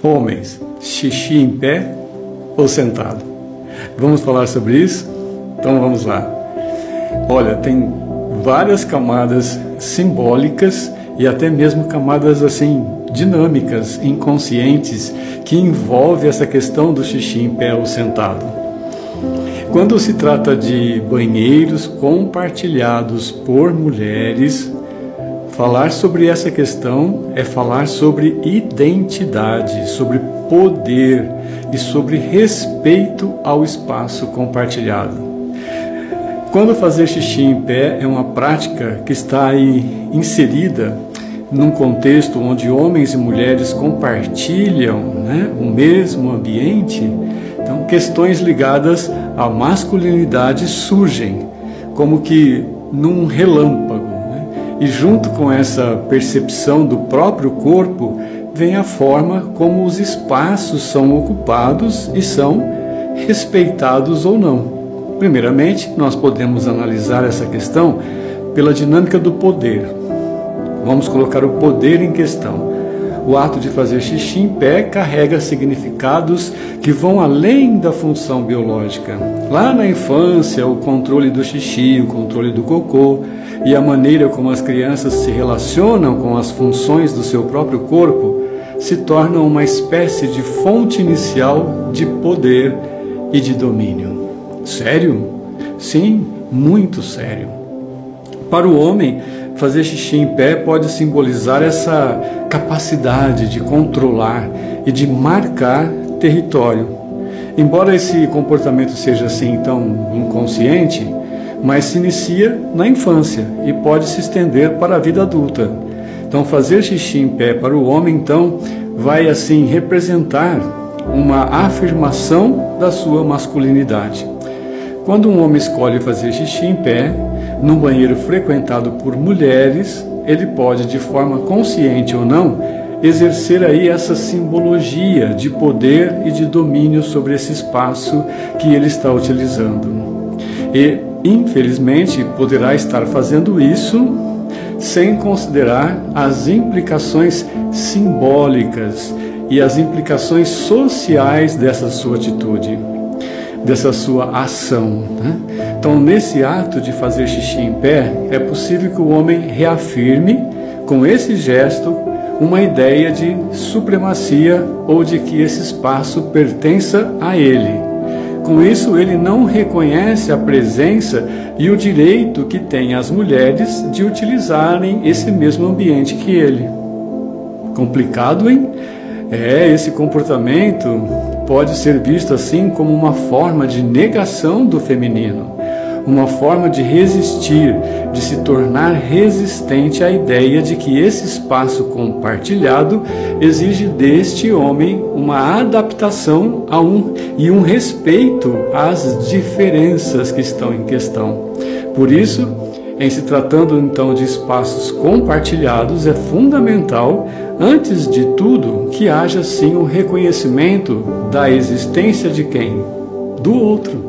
Homens, xixi em pé ou sentado? Vamos falar sobre isso? Então vamos lá. Olha, tem várias camadas simbólicas e até mesmo camadas assim dinâmicas, inconscientes, que envolve essa questão do xixi em pé ou sentado. Quando se trata de banheiros compartilhados por mulheres, falar sobre essa questão é falar sobre identidade, sobre poder e sobre respeito ao espaço compartilhado. Quando fazer xixi em pé é uma prática que está aí inserida num contexto onde homens e mulheres compartilham, o mesmo ambiente, então questões ligadas à masculinidade surgem, como que num relâmpago. E junto com essa percepção do próprio corpo, vem a forma como os espaços são ocupados e são respeitados ou não. Primeiramente, nós podemos analisar essa questão pela dinâmica do poder. Vamos colocar o poder em questão. O ato de fazer xixi em pé carrega significados que vão além da função biológica. Lá na infância, o controle do xixi, o controle do cocô e a maneira como as crianças se relacionam com as funções do seu próprio corpo se tornam uma espécie de fonte inicial de poder e de domínio. Sério? Sim, muito sério. Para o homem, fazer xixi em pé pode simbolizar essa capacidade de controlar e de marcar território. Embora esse comportamento seja assim tão inconsciente, mas se inicia na infância e pode se estender para a vida adulta. Então, fazer xixi em pé para o homem, então, vai assim representar uma afirmação da sua masculinidade. Quando um homem escolhe fazer xixi em pé, num banheiro frequentado por mulheres, ele pode, de forma consciente ou não, exercer aí essa simbologia de poder e de domínio sobre esse espaço que ele está utilizando. E, infelizmente, poderá estar fazendo isso sem considerar as implicações simbólicas e as implicações sociais dessa sua atitude, dessa sua ação. Então, nesse ato de fazer xixi em pé, é possível que o homem reafirme, com esse gesto, uma ideia de supremacia ou de que esse espaço pertença a ele. Com isso, ele não reconhece a presença e o direito que têm as mulheres de utilizarem esse mesmo ambiente que ele. Complicado, hein? Esse comportamento pode ser visto assim como uma forma de negação do feminino, uma forma de resistir, de se tornar resistente à ideia de que esse espaço compartilhado exige deste homem uma adaptação e um respeito às diferenças que estão em questão. Por isso, em se tratando então de espaços compartilhados, é fundamental, antes de tudo, que haja sim um reconhecimento da existência de quem? Do outro.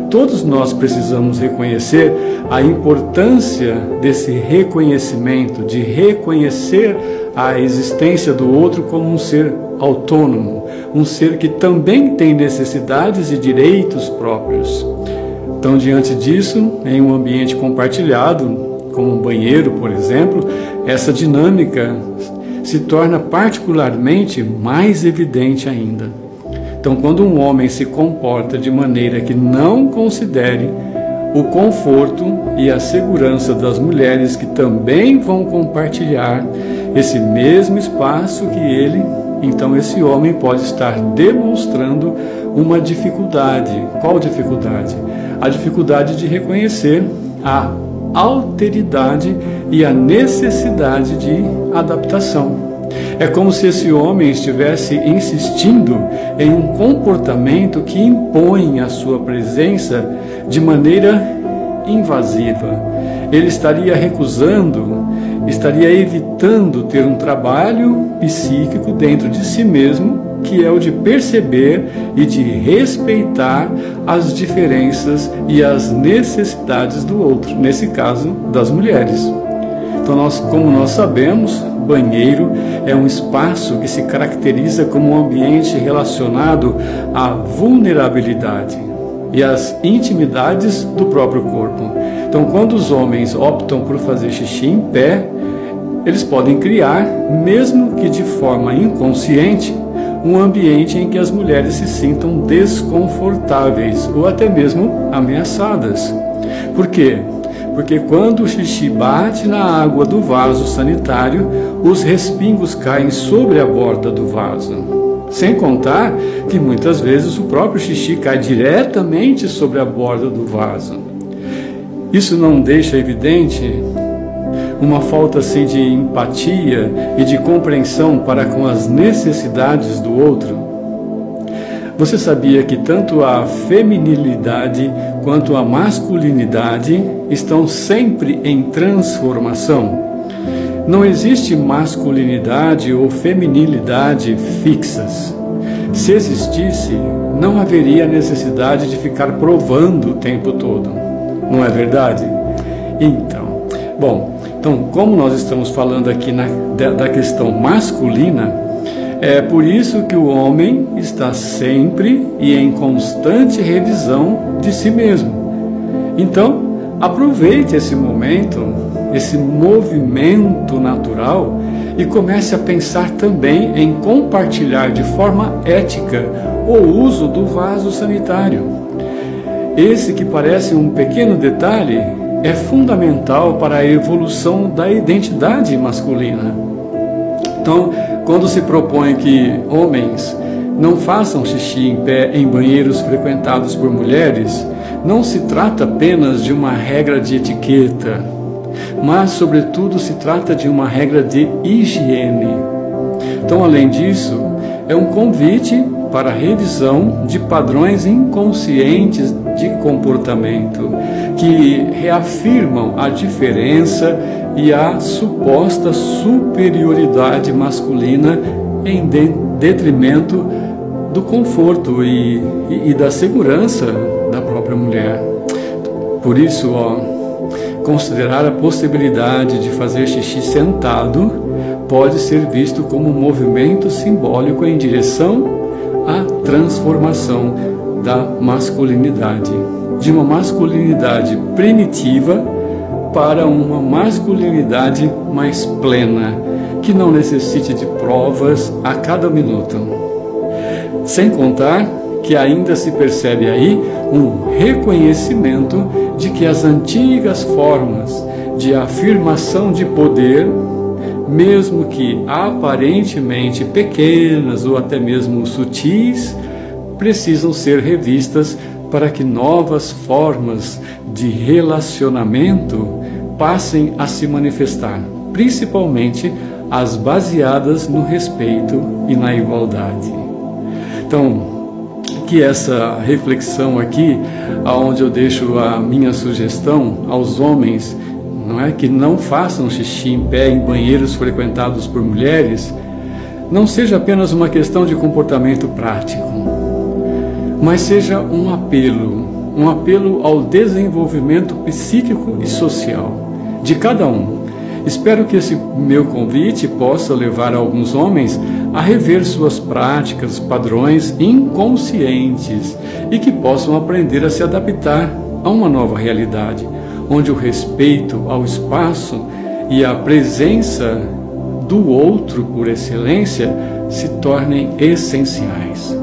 Todos nós precisamos reconhecer a importância desse reconhecimento, de reconhecer a existência do outro como um ser autônomo, um ser que também tem necessidades e direitos próprios. Então, diante disso, em um ambiente compartilhado, como um banheiro, por exemplo, essa dinâmica se torna particularmente mais evidente ainda. Então, quando um homem se comporta de maneira que não considere o conforto e a segurança das mulheres que também vão compartilhar esse mesmo espaço que ele, então esse homem pode estar demonstrando uma dificuldade. Qual dificuldade? A dificuldade de reconhecer a alteridade e a necessidade de adaptação. É como se esse homem estivesse insistindo em um comportamento que impõe a sua presença de maneira invasiva. Ele estaria recusando, estaria evitando ter um trabalho psíquico dentro de si mesmo, que é o de perceber e de respeitar as diferenças e as necessidades do outro, nesse caso, das mulheres. Então, como nós sabemos, banheiro é um espaço que se caracteriza como um ambiente relacionado à vulnerabilidade e às intimidades do próprio corpo. Então, quando os homens optam por fazer xixi em pé, eles podem criar, mesmo que de forma inconsciente, um ambiente em que as mulheres se sintam desconfortáveis ou até mesmo ameaçadas. Por quê? Porque quando o xixi bate na água do vaso sanitário, os respingos caem sobre a borda do vaso. Sem contar que muitas vezes o próprio xixi cai diretamente sobre a borda do vaso. Isso não deixa evidente uma falta assim de empatia e de compreensão para com as necessidades do outro? Você sabia que tanto a feminilidade quanto a masculinidade estão sempre em transformação? Não existe masculinidade ou feminilidade fixas. Se existisse, não haveria necessidade de ficar provando o tempo todo. Não é verdade? Então, como nós estamos falando aqui da questão masculina, é por isso que o homem está sempre e em constante revisão de si mesmo. Então, aproveite esse momento, esse movimento natural e comece a pensar também em compartilhar de forma ética o uso do vaso sanitário. Esse que parece um pequeno detalhe é fundamental para a evolução da identidade masculina. Então, quando se propõe que homens não façam xixi em pé em banheiros frequentados por mulheres, não se trata apenas de uma regra de etiqueta, mas, sobretudo, se trata de uma regra de higiene. Então, além disso, é um convite para a revisão de padrões inconscientes de comportamento que reafirmam a diferença e a suposta superioridade masculina em detrimento do conforto e da segurança da própria mulher. Por isso, considerar a possibilidade de fazer xixi sentado pode ser visto como um movimento simbólico em direção à transformação da masculinidade, de uma masculinidade primitiva para uma masculinidade mais plena, que não necessite de provas a cada minuto. Sem contar que ainda se percebe aí um reconhecimento de que as antigas formas de afirmação de poder, mesmo que aparentemente pequenas ou até mesmo sutis, precisam ser revistas para que novas formas de relacionamento passem a se manifestar, principalmente as baseadas no respeito e na igualdade. Então, que essa reflexão aqui, aonde eu deixo a minha sugestão aos homens, não é, que não façam xixi em pé em banheiros frequentados por mulheres, não seja apenas uma questão de comportamento prático, mas seja um apelo ao desenvolvimento psíquico e social de cada um. Espero que esse meu convite possa levar alguns homens a rever suas práticas, padrões inconscientes e que possam aprender a se adaptar a uma nova realidade, onde o respeito ao espaço e a presença do outro por excelência se tornem essenciais.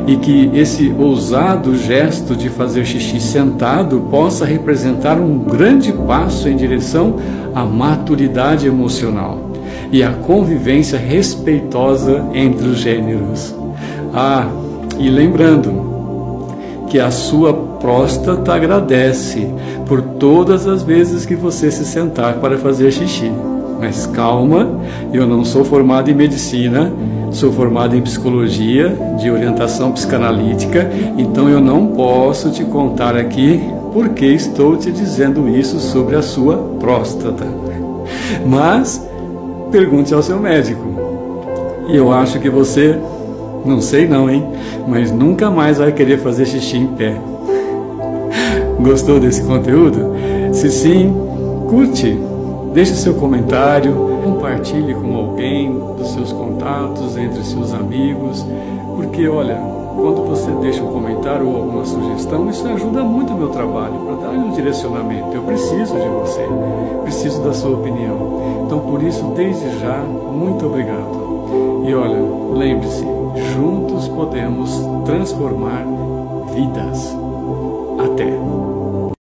E que esse ousado gesto de fazer xixi sentado possa representar um grande passo em direção à maturidade emocional e à convivência respeitosa entre os gêneros. E lembrando que a sua próstata agradece por todas as vezes que você se sentar para fazer xixi. Mas calma, eu não sou formado em medicina, sou formado em psicologia, de orientação psicanalítica, então eu não posso te contar aqui porque estou te dizendo isso sobre a sua próstata. Mas pergunte ao seu médico. E eu acho que você, não sei não, hein, mas nunca mais vai querer fazer xixi em pé. Gostou desse conteúdo? Se sim, curte. Deixe seu comentário, compartilhe com alguém dos seus contatos, entre seus amigos, porque olha, quando você deixa um comentário ou alguma sugestão, isso ajuda muito o meu trabalho, para dar um direcionamento. Eu preciso de você, preciso da sua opinião. Então, por isso, desde já, muito obrigado. E olha, lembre-se, juntos podemos transformar vidas.